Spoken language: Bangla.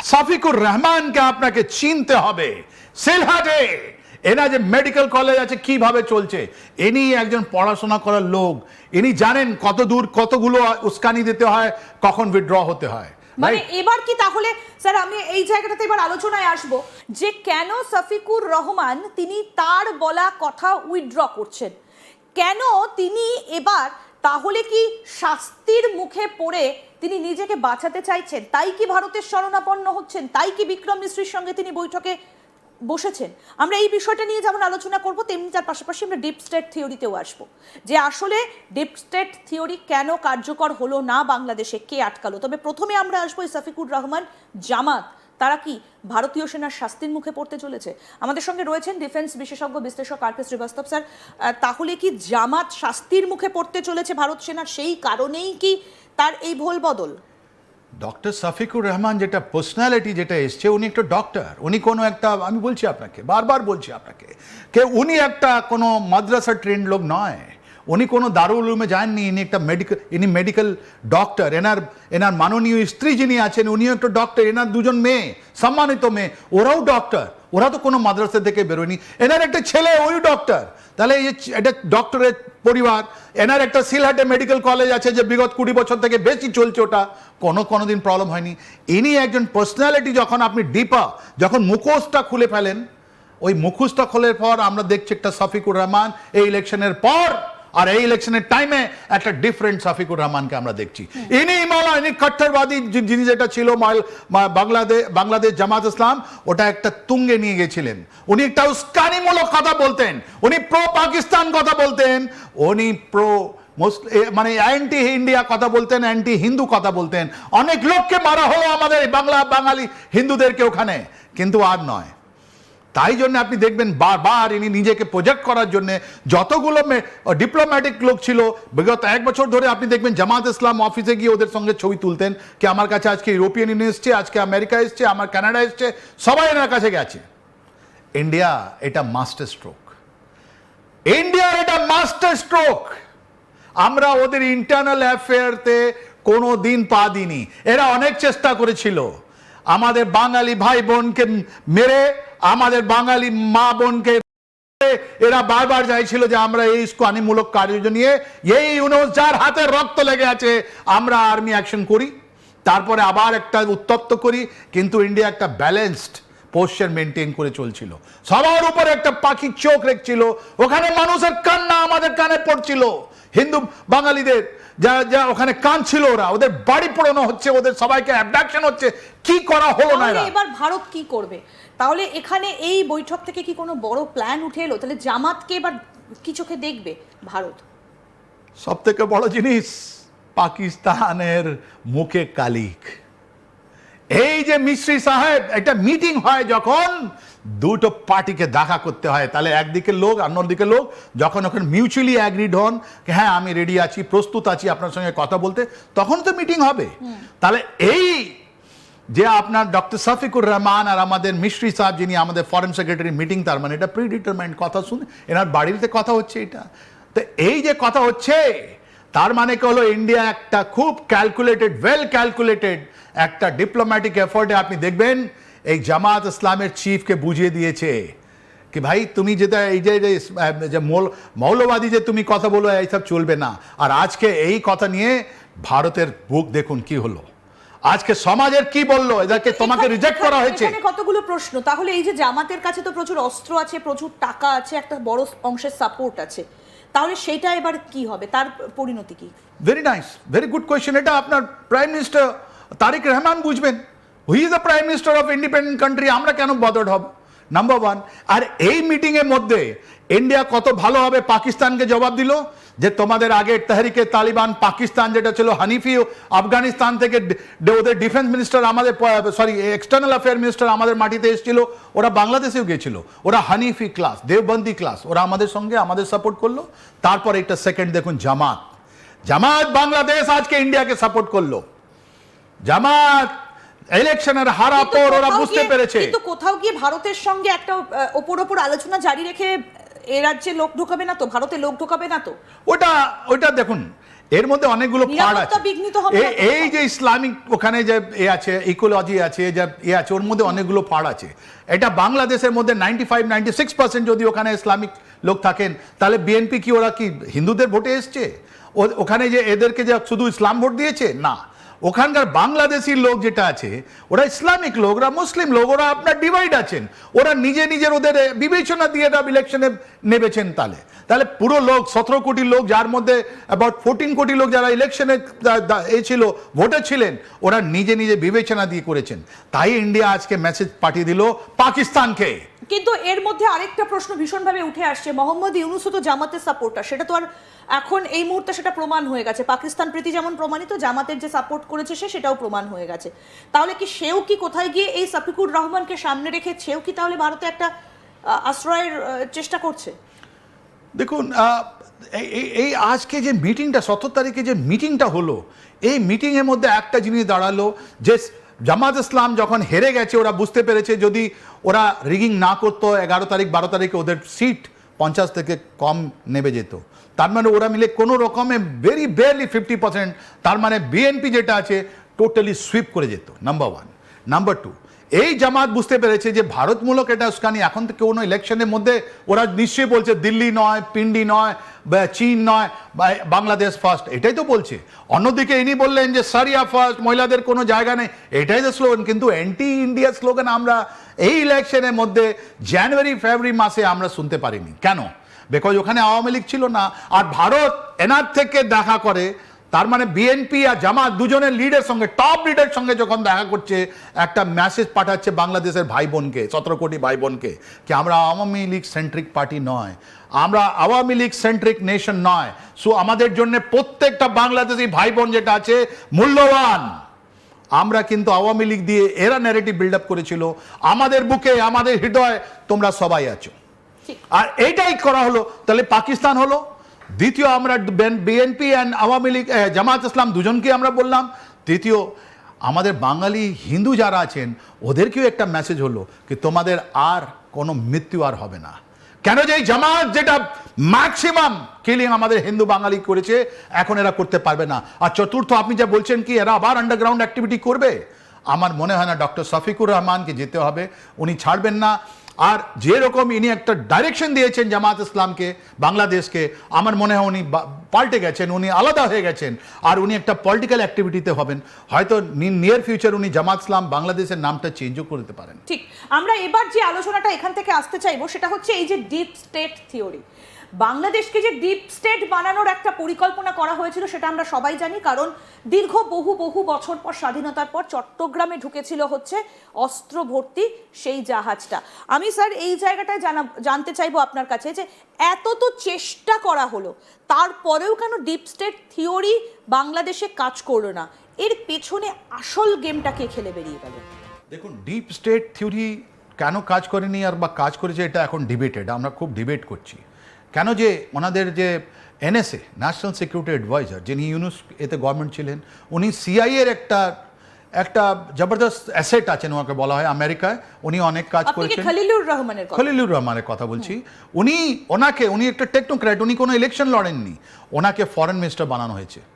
সাফিকুর রহমানকে আপনাকে চিনতে হবে। সিলহাটে এনা যে মেডিকেল কলেজ আছে কিভাবে চলছে, ইনি একজন পড়াশোনা করার লোক, ইনি জানেন কত দূর কতগুলো উস্কানি দিতে হয়, কখন উইথড্র হতে হয়। মানে এবার কি তাহলে স্যার আমি এই জায়গাটাতে এবার আলোচনায় আসব যে কেন শফিকুর রহমান তিনি তার বলা কথা উইথড্র করছেন, কেন তিনি এবার তাহলে কি শাস্তির মুখে পড়ে তিনি নিজেকে বাঁচাতে চাইছেন, তাই কি ভারতের শরণাপন্ন হচ্ছেন, তাই কি বিক্রম মিশ্রির সঙ্গে তিনি বৈঠকে বসেছেন? আমরা এই বিষয়টা নিয়ে যেমন আলোচনা করব, তেমনি তার পাশাপাশি আমরা ডিপ স্টেট থিওরিতেও আসবো যে আসলে ডিপ স্টেট থিওরি কেন কার্যকর হলো না বাংলাদেশে, কে আটকালো। তবে প্রথমে আমরা আসবো সাফিকুর রহমান জামাত, তারা কি ভারতীয় সেনার শাস্তির মুখে পড়তে চলেছে? আমাদের সঙ্গে রয়েছেন ডিফেন্স বিশেষজ্ঞ বিশ্লেষক আর কে শ্রীবাস্তব স্যার। তাহলে কি জামাত শাস্তির মুখে পড়তে চলেছে ভারত সেনার, সেই কারণেই কি তার এই ভোল বদল? ডক্টর শফিকুর রহমান যেটা পার্সোনালিটি যেটা এসছে, উনি একটা ডক্টর, উনি কোনো একটা, আমি বলছি আপনাকে, বারবার বলছি আপনাকে, কে উনি একটা কোনো মাদ্রাসা ট্রেন্ড লোক নয়, উনি কোনো দারুল উলুমে যাননি, ইনি একটা মেডিকেল ডক্টর। এনার মাননীয় স্ত্রী যিনি আছেন উনিও একটা ডক্টর, এনার দুজন মেয়ে, সম্মানিত মেয়ে, ওরাও ডক্টর, ওরা তো কোনো মাদ্রাসা থেকে বেরোয়নি। এনার একটা ছেলে ওই ডক্টর, তাহলে এটা ডক্টরের পরিবার। এনার একটা সিলহাটে মেডিকেল কলেজ আছে যে বিগত 20 বছর থেকে বেশি চলছে, ওটা কোনোদিন প্রবলেম হয়নি। ইনি একজন পার্সোনালিটি, যখন আপনি যখন মুখোশটা খুলে ফেলেন, ওই মুখোশটা খোলার পর আমরা দেখছি একটা শফিকুর রহমান এই ইলেকশনের পর আর এই ইলেকশনের টাইমে একটা ডিফারেন্ট শফিকুর রহমানকে আমরা দেখছি। ইনি কট্টরবাদী যিনি যেটা ছিল বাংলাদেশ জামাত ইসলাম, ওটা একটা তুঙ্গে নিয়ে গেছিলেন। উনি একটা উস্কানিমূলক কথা বলতেন, উনি প্রো পাকিস্তান কথা বলতেন, উনি মানে অ্যান্টি ইন্ডিয়া কথা বলতেন, অ্যান্টি হিন্দু কথা বলতেন। অনেক লোককে মারা হলো আমাদের বাঙালি হিন্দুদেরকে ওখানে, কিন্তু আর নয়। তাই জন্য আপনি দেখবেন বারবার ইনি নিজেকে প্রজেক্ট করার জন্য যতগুলো ডিপ্লোম্যাটিক লোক ছিল বিগত 1 বছর ধরে, আপনি দেখবেন জামাত ইসলাম অফিসে গিয়ে ওদের সঙ্গে ছবি তুলতেন, কি আমার কাছে আজকে ইউরোপিয়ান ইউনিয়ন এসছে, আজকে আমেরিকা এসছে, আমার কানাডা এসছে, সবাই এনার কাছে গেছে। ইন্ডিয়া এটা মাস্টার স্ট্রোক, ইন্ডিয়ার এটা মাস্টার স্ট্রোক। আমরা ওদের ইন্টারনাল অ্যাফেয়ারতে কোনো দিন পা দিইনি। এরা অনেক চেষ্টা করেছিল আমাদের বাঙালি ভাই বোনকে মেরে, আমাদের বাঙালি মা বোনকে, এরা বারবার চাইছিল যে আমরা এই উস্কানিমূলক কার্য নিয়ে এই ইউনুস যার হাতে রক্ত লেগে আছে আমরা আর্মি অ্যাকশন করি, তারপরে আবার একটা উত্তপ্ত করি। কিন্তু ইন্ডিয়া একটা ব্যালেন্সড পোস্টার মেনটেন করে চলছিল, সবার উপরে একটা পাখির চোখ রেখেছিল। ওখানে মানুষের কান্না আমাদের কানে পড়ছিল, হিন্দু বাঙালিদের যা ওখানে কাঁদছিল, ওরা ওদের বাড়ি পোড়ানো হচ্ছে, ওদের সবাইকে অ্যাবডাকশন হচ্ছে, কি করা হলো না। এবার ভারত কি করবে তাহলে? এখানে এই বৈঠক থেকে কি কোনো বড় প্ল্যান উঠে এলো? তাহলে জামাতকে এবার কি চোখে দেখবে ভারত? সব থেকে বড় জিনিস, পাকিস্তানের মুখে কালিক। এই যে মিস্ত্রি সাহেব, একটা মিটিং হয় যখন দুটো পার্টিকে দেখা করতে হয়, তাহলে একদিকে লোক অন্যদিকে লোক যখন ওখানে মিউচুয়ালি অ্যাগ্রিড হন, হ্যাঁ আমি রেডি আছি, প্রস্তুত আছি আপনার সঙ্গে কথা বলতে, তখন তো মিটিং হবে। তাহলে এই যে আপনার ডক্টর শফিকুর রহমান আর আমাদের মিস্ত্রি সাহেব যিনি আমাদের ফরেন সেক্রেটারি মিটিং, তার মানে এটা প্রিডিটারমাইন্ড কথা, শুনে এনার বাড়িতে কথা হচ্ছে এটা। তো এই যে কথা হচ্ছে, তার মানে কি হলো, ইন্ডিয়া একটা খুব ক্যালকুলেটেড, ওয়েল ক্যালকুলেটেড একটা ডিপ্লোম্যাটিক এফোর্টে আপনি দেখবেন এই জামাত ইসলামের চিফকে বুঝিয়ে দিয়েছে কি ভাই তুমি যেটা এই যে মৌলবাদী যে তুমি কথা বলো, এইসব চলবে না। আর আজকে এই কথা নিয়ে ভারতের বুক দেখুন কি হলো, আজকে সমাজের কি বললো, এদেরকে তোমাকে রিজেক্ট করা হয়েছে। এখানে কতগুলো প্রশ্ন। তাহলে এই যে জামাতের কাছে তো প্রচুর অস্ত্র আছে, প্রচুর টাকা আছে, একটা বড় অংশের সাপোর্ট আছে, তাহলে সেটা এবার কি হবে, তার পরিণতি কি? Very nice, very good question. এটা আপনার প্রাইম মিনিস্টার তারিক রহমান বুঝবেন, হুই is the prime minister of independent country, আমরা কেন বদার্ড হব, নাম্বার 1। আর এই মিটিং এর মধ্যে ইন্ডিয়া কত ভালোভাবে পাকিস্তানকে জবাব দিল যে তোমাদের আগে তেহরিকে তালিবান পাকিস্তান যেটা ছিল, হানিফি আফগানিস্তান থেকে ওদের ডিফেন্স মিনিস্টার আমাদের, সরি এক্সটার্নাল অ্যাফেয়ার মিনিস্টার আমাদের মাটিতে এসেছিল, ওরা বাংলাদেশেও গিয়েছিল, ওরা হানিফি ক্লাস, দেওবন্দি ক্লাস, ওরা আমাদের সঙ্গে আমাদের সাপোর্ট করলো। তারপর একটা সেকেন্ড দেখুন, জামাত বাংলাদেশ আজকে ইন্ডিয়াকে সাপোর্ট করলো। জামাত ইলেকশনের হারা পর ওরা বুঝতে পেরেছে, কিন্তু কোথাও গিয়ে ভারতের সঙ্গে একটা ওপর আলোচনা জারি রেখে এ রাজ্যে লোক ঢোকাবে না তো, ভারতে লোক ঢোকাবে না তো? ওটা দেখুন, এর মধ্যে অনেকগুলো পার্ট আছে। নিরাপত্তা বিঘ্নিত হবে না তো? এই যে ইসলামিক ওখানে যে আছে, ইকোলজি আছে, যে আছে, ওর মধ্যে অনেকগুলো পার্ট আছে। এটা বাংলাদেশের মধ্যে 95-96% যদি ওখানে ইসলামিক লোক থাকেন, তাহলে বিএনপি কি ওরা কি হিন্দুদের ভোটে এসছে? ওখানে যে এদেরকে যে শুধু ইসলাম ভোট দিয়েছে? না, ওখানকার বাংলাদেশি লোক যেটা আছে ওরা ইসলামিক লোক, ওরা মুসলিম লোক, ওরা আপনার ডিভাইড আছেন, ওরা নিজের ওদের বিবেচনা দিয়ে ইলেকশনে নেমেছেন। তাহলে পুরো লোক 17 কোটি লোক, যার মধ্যে অ্যাবাউট 14 কোটি লোক যারা ইলেকশনে ছিল, ভোটে ছিলেন, ওরা নিজে বিবেচনা দিয়ে করেছেন। তাই ইন্ডিয়া আজকে মেসেজ পাঠিয়ে দিল পাকিস্তানকে। কিন্তু এর মধ্যে আরেকটা প্রশ্ন ভীষণভাবে উঠে আসছে, মোহাম্মদ ইউনূসও তো জামাতের সাপোর্টার, সেটা তো আর এখন এই মুহূর্তে সেটা প্রমাণ হয়ে গেছে। পাকিস্তান প্রীতি যেমন প্রমাণিত, জামাতের যে সাপোর্ট করেছে সেটাও প্রমাণ হয়ে গেছে। তাহলে কি সেও কি কোথায় গিয়ে এই শফিকুর রহমানকে সামনে রেখে সেও কি তাহলে ভারতে একটা আশ্রয়ের চেষ্টা করছে? দেখুন, এই আজকে যে মিটিংটা 17 তারিখে যে মিটিংটা হলো, এই মিটিংয়ের মধ্যে একটা জিনিস দাঁড়ালো যে জামাত ইসলাম যখন হেরে গেছে, ওরা বুঝতে পেরেছে যদি ওরা রিগিং না করতো 11 তারিখ 12 তারিখে ওদের সিট 50 থেকে কম নেমে যেত। তার মানে ওরা মিলে কোনো রকমে ভেরি বেয়ারলি 50%, তার মানে বিএনপি যেটা আছে টোটালি সুইপ করে যেত, নাম্বার 1। নাম্বার 2, এই জামাত বুঝতে পেরেছে যে ভারতমূলক এটা উস্কানি, এখন থেকে কোনো ইলেকশনের মধ্যে ওরা নিশ্চয়ই বলছে দিল্লি নয়, পিন্ডি নয়, বা চীন নয়, বাংলাদেশ ফার্স্ট, এটাই তো বলছে। অন্যদিকে ইনি বললেন যে সারিয়া ফার্স্ট, মহিলাদের কোনো জায়গা নেই, এটাই তো স্লোগান। কিন্তু অ্যান্টি ইন্ডিয়া স্লোগান আমরা এই ইলেকশনের মধ্যে জানুয়ারি ফেব্রুয়ারি মাসে আমরা শুনতে পারিনি। কেন? বিকজ ওখানে আওয়ামী লীগ ছিল না, আর ভারত এনার থেকে দেখা করে। তার মানে বিএনপি আর জামাত দুজনের লিডের সঙ্গে, টপ লিডের সঙ্গে যখন দেখা করছে, একটা মেসেজ পাঠাচ্ছে বাংলাদেশের ভাই বোনকে, 17 কোটি ভাই বোনকে, কি আমরা আওয়ামী লীগ সেন্ট্রিক পার্টি নয়, আমরা আওয়ামী লীগ সেন্ট্রিক নেশন নয়। সো আমাদের জন্য প্রত্যেকটা বাংলাদেশি ভাই বোন যেটা আছে মূল্যবান। আমরা কিন্তু আওয়ামী লীগ দিয়ে এরা ন্যারেটিভ বিল্ড আপ করেছিল, আমাদের বুকে আমাদের হৃদয় তোমরা সবাই আছো। আর এইটাই করা হলো, তাহলে পাকিস্তান হলো। দ্বিতীয়, আমরা বিএনপি অ্যান্ড আওয়ামী লীগ, জামাত ইসলাম দুজনকে আমরা বললাম। তৃতীয়, আমাদের বাঙালি হিন্দু যারা আছেন ওদেরকেও একটা মেসেজ হলো কি তোমাদের আর কোনো মৃত্যু আর হবে না। কেন? যে এই জামাত যেটা ম্যাক্সিমাম কিলিং আমাদের হিন্দু বাঙালি করেছে, এখন এরা করতে পারবে না। আর চতুর্থ, আপনি যা বলছেন কি এরা আবার আন্ডারগ্রাউন্ড অ্যাক্টিভিটি করবে, আমার মনে হয় না। ডক্টর শফিকুর রহমানকে যেতে হবে, উনি ছাড়বেন না। আর যেরকম ইনি একটা ডাইরেকশন দিয়েছেন জামাত ইসলামকে, বাংলাদেশকে, আমার মনে হয় উনি পাল্টে গেছেন, উনি আলাদা হয়ে গেছেন, আর উনি একটা পলিটিক্যাল অ্যাক্টিভিটিতে হবেন। হয়তো নিয়ার ফিউচার উনি জামাত ইসলাম বাংলাদেশের নামটা চেঞ্জও করতে পারেন। ঠিক। আমরা এবার যে আলোচনাটা এখান থেকে আসতে চাইবো সেটা হচ্ছে এই যে ডিপ স্টেট থিওরি। বাংলাদেশকে যে ডিপ স্টেট বানানোর একটা পরিকল্পনা করা হয়েছিল সেটা আমরা সবাই জানি, কারণ দীর্ঘ বহু বছর পর, স্বাধীনতার পর চট্টগ্রামে ঢুকেছিল হচ্ছে অস্ত্র ভর্তি সেই জাহাজটা। আমি স্যার এই জায়গাটায় জানতে চাইবো আপনার কাছে যে এত তো চেষ্টা করা হলো, তারপরেও কেন ডিপ স্টেট থিওরি বাংলাদেশে কাজ করলো না? এর পেছনে আসল গেমটা কে খেলে বেরিয়ে গেল? দেখুন, ডিপ স্টেট থিওরি কেন কাজ করেনি আর বা কাজ করেছে, এটা এখন ডিবেটেড, আমরা খুব ডিবেট করছি। কেন? যে ওনাদের যে এনএসএ, ন্যাশনাল সিকিউরিটি অ্যাডভাইজার, যিনি ইউনুস এতে গভর্নমেন্ট ছিলেন, উনি সিআইএর একটা জবরদস্ত অ্যাসেট আছেন, ওনাকে বলা হয় আমেরিকায়, উনি অনেক কাজ করেছেন। খলিলুর রহমানের কথা বলছি। উনি একটা টেকনোক্র্যাট, উনি কোনো ইলেকশন লড়েননি, ওনাকে ফরেন মিনিস্টার বানানো হয়েছে।